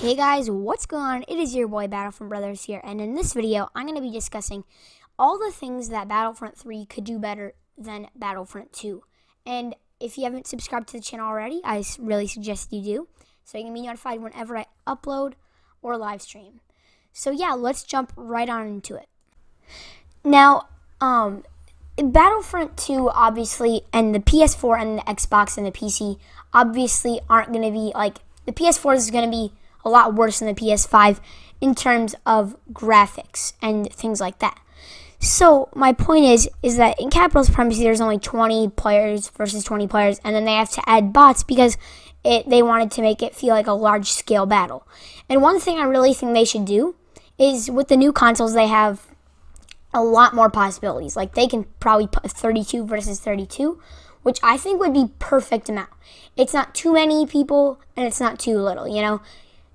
Hey guys, what's going on? It is your boy Battlefront Brothers here, and in this video, I'm going to be discussing all the things that Battlefront 3 could do better than Battlefront 2. And if you haven't subscribed to the channel already, I really suggest you do, so you can be notified whenever I upload or live stream. So yeah, let's jump right on into it. Now, Battlefront 2 obviously, and the PS4 and the Xbox and the PC obviously aren't going to be like, the PS4 is going to be a lot worse than the PS5 in terms of graphics and things like that. So my point is that in Capital Supremacy there's only 20 players versus 20 players, and then they have to add bots because they wanted to make it feel like a large scale battle. And one thing I really think they should do is, with the new consoles, they have a lot more possibilities. Like, they can probably put 32 versus 32, which I think would be perfect amount. It's not too many people and it's not too little, you know?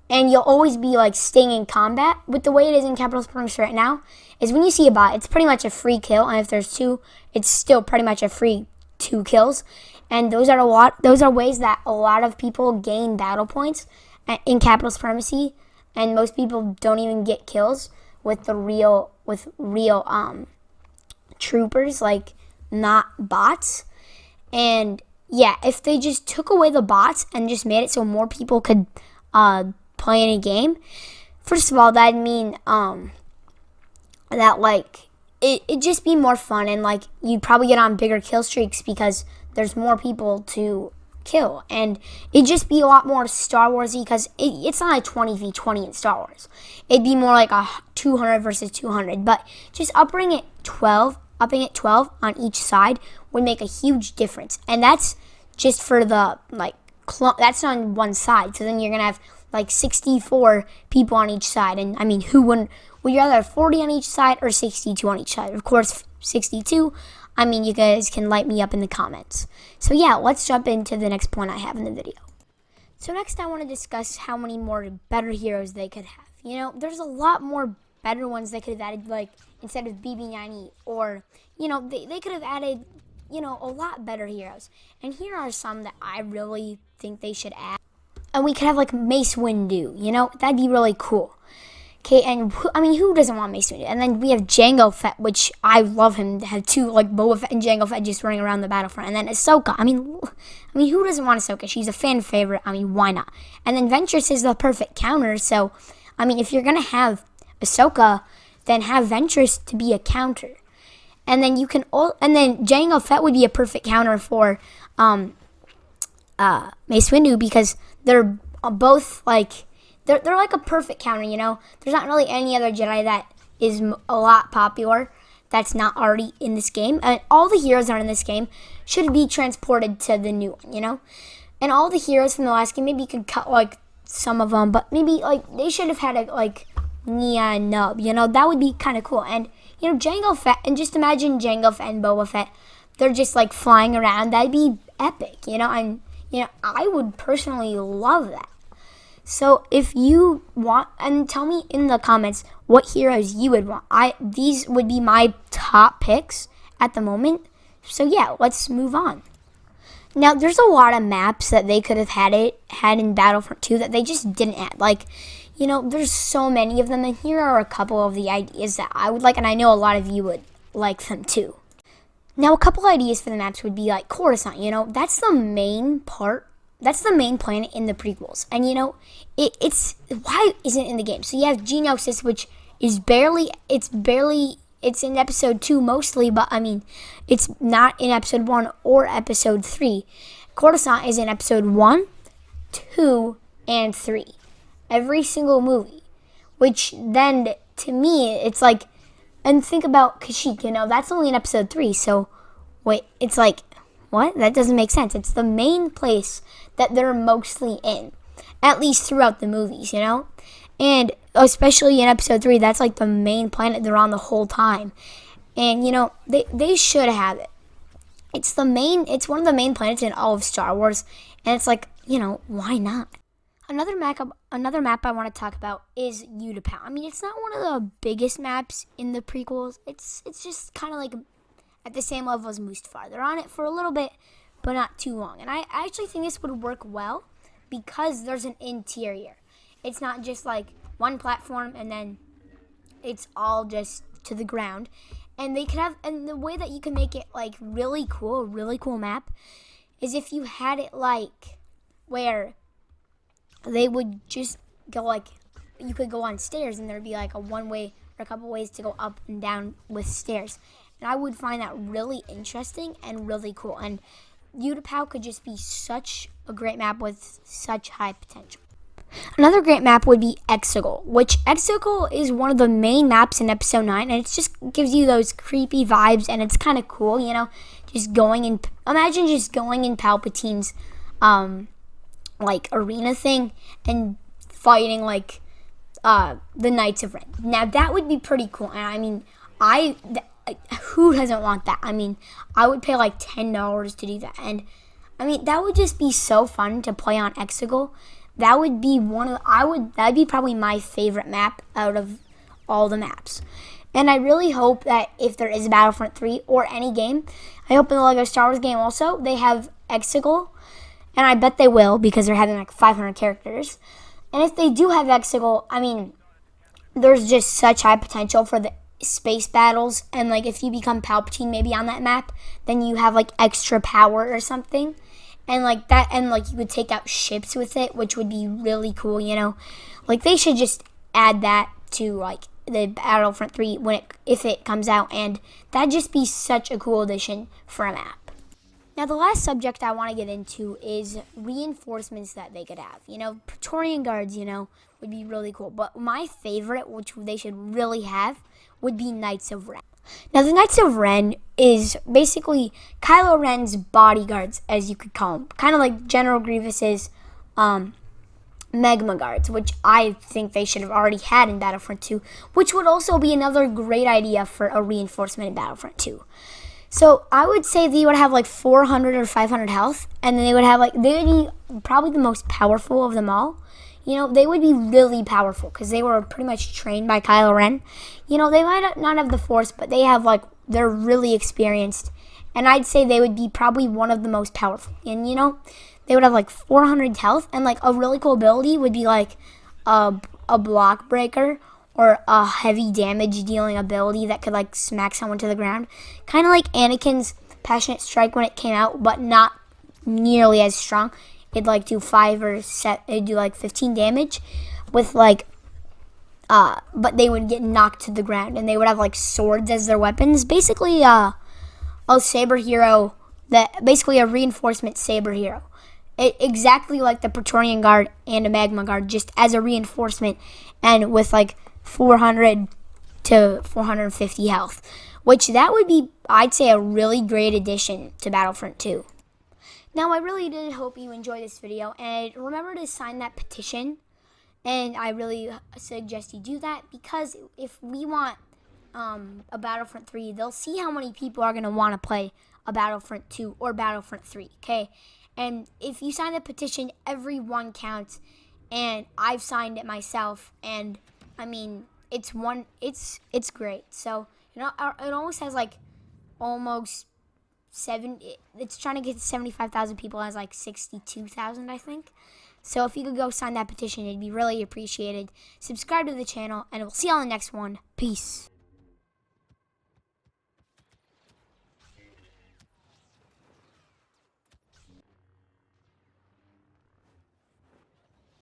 And you'll always be like staying in combat. With the way it is in Capital Supremacy right now, is when you see a bot, it's pretty much a free kill, and if there's two, it's still pretty much a free 2 kills. And those are ways that a lot of people gain battle points in Capital Supremacy, and most people don't even get kills with real troopers, like not bots. And yeah, if they just took away the bots and just made it so more people could play in a game, first of all, that'd mean that like it'd just be more fun, and like you'd probably get on bigger kill streaks because there's more people to kill, and it'd just be a lot more Star Warsy because it's not a 20v20 in Star Wars. It'd be more like a 200 versus 200, but just upping it 12 on each side would make a huge difference. And that's just for the that's on one side, so then you're gonna have like 64 people on each side. And I mean, who wouldn't? Would you rather have 40 on each side or 62 on each side? Of course, 62. I mean, you guys can light me up in the comments. So yeah, let's jump into the next point I have in the video. So next, I want to discuss how many more better heroes they could have. You know, there's a lot more better ones they could have added, like instead of BB-9E, or, you know, they could have added, you know, a lot better heroes. And here are some that I really think they should add. And we could have like Mace Windu, you know, that'd be really cool. Okay, and who doesn't want Mace Windu? And then we have Jango Fett, which I love him to have two, like Boba Fett and Jango Fett just running around the battlefront. And then Ahsoka. I mean, who doesn't want Ahsoka? She's a fan favorite. I mean, why not? And then Ventress is the perfect counter. So, I mean, if you're gonna have Ahsoka, then have Ventress to be a counter. And then and then Jango Fett would be a perfect counter for Mace Windu, because they're both like they're like a perfect counter, you know. There's not really any other Jedi that is a lot popular that's not already in this game, and all the heroes that are in this game should be transported to the new one, you know. And all the heroes from the last game, maybe you could cut like some of them, but maybe like they should have had like Nia and Nub, you know. That would be kind of cool. And you know, Jango Fett, and just imagine Jango Fett and Boba Fett, they're just like flying around. That'd be epic, you know. And you know, I would personally love that. So if you want, and tell me in the comments what heroes you would want. These would be my top picks at the moment. So yeah, let's move on. Now, there's a lot of maps that they could have had in Battlefront 2 that they just didn't add. Like, you know, there's so many of them, and here are a couple of the ideas that I would like, and I know a lot of you would like them too. Now, a couple ideas for the maps would be like Coruscant, you know, that's the main part. That's the main planet in the prequels. And, you know, it's why isn't it in the game? So you have Geonosis, which is it's in episode 2 mostly, but I mean, it's not in episode 1 or episode 3. Coruscant is in episode 1, 2, and 3. Every single movie. Which then, to me, it's like, and think about Kashyyyk, you know, that's only in episode 3. So, wait, it's like, what? That doesn't make sense. It's the main place that they're mostly in, at least throughout the movies, you know? And especially in episode 3, that's like the main planet they're on the whole time. And, you know, they should have it. It's one of the main planets in all of Star Wars, and it's like, you know, why not? Another map I want to talk about is Utapau. I mean, it's not one of the biggest maps in the prequels. It's just kind of like at the same level as Mustafar. They're on it for a little bit, but not too long. And I actually think this would work well because there's an interior. it's not just like one platform and then it's all just to the ground. And they could have, and the way that you can make it like really cool, a really cool map, is if you had it like where they would just go like, you could go on stairs and there'd be like a one way or a couple ways to go up and down with stairs. And I would find that really interesting and really cool. And Utapau could just be such a great map with such high potential. Another great map would be Exegol, which Exegol is one of the main maps in Episode 9, and it just gives you those creepy vibes, and it's kind of cool, you know, just going in, imagine just going in Palpatine's, like, arena thing, and fighting, like, the Knights of Ren. Now, that would be pretty cool, and I mean, who doesn't want that? I mean, I would pay, like, $10 to do that, and, I mean, that would just be so fun to play on Exegol. That would be that'd be probably my favorite map out of all the maps. And I really hope that if there is a Battlefront 3 or any game, I hope in the LEGO Star Wars game also, they have Exegol. And I bet they will because they're having like 500 characters. And if they do have Exegol, I mean, there's just such high potential for the space battles. And like if you become Palpatine maybe on that map, then you have like extra power or something. And like that, and like you would take out ships with it, which would be really cool, you know. Like they should just add that to like the Battlefront 3 if it comes out, and that'd just be such a cool addition for a map. Now the last subject I want to get into is reinforcements that they could have. You know, Praetorian Guards, you know, would be really cool. But my favorite, which they should really have, would be Knights of Ren. Now, the Knights of Ren is basically Kylo Ren's bodyguards, as you could call them. Kind of like General Grievous's Magma Guards, which I think they should have already had in Battlefront 2, which would also be another great idea for a reinforcement in Battlefront 2. So I would say they would have like 400 or 500 health, and then they would be probably the most powerful of them all. You know, they would be really powerful because they were pretty much trained by Kylo Ren. You know, they might not have the Force, but they're really experienced. And I'd say they would be probably one of the most powerful. And, you know, they would have like 400 health. And like a really cool ability would be like a block breaker or a heavy damage dealing ability that could like smack someone to the ground. Kind of like Anakin's Passionate Strike when it came out, but not nearly as strong. It'd like do 15 damage with like, but they would get knocked to the ground and they would have like swords as their weapons. Basically, a saber hero, basically a reinforcement saber hero. Exactly like the Praetorian Guard and a Magma Guard, just as a reinforcement and with like 400 to 450 health, which that would be, I'd say, a really great addition to Battlefront 2. Now, I really did hope you enjoyed this video, and remember to sign that petition, and I really suggest you do that, because if we want a Battlefront 3, they'll see how many people are going to want to play a Battlefront 2 or Battlefront 3, okay? And if you sign the petition, every one counts, and I've signed it myself, and, I mean, it's great. So, you know, it almost has, like, almost... it's trying to get 75,000 people, as like 62,000, I think. So if you could go sign that petition, it'd be really appreciated. Subscribe to the channel, and we'll see you on the next one. Peace.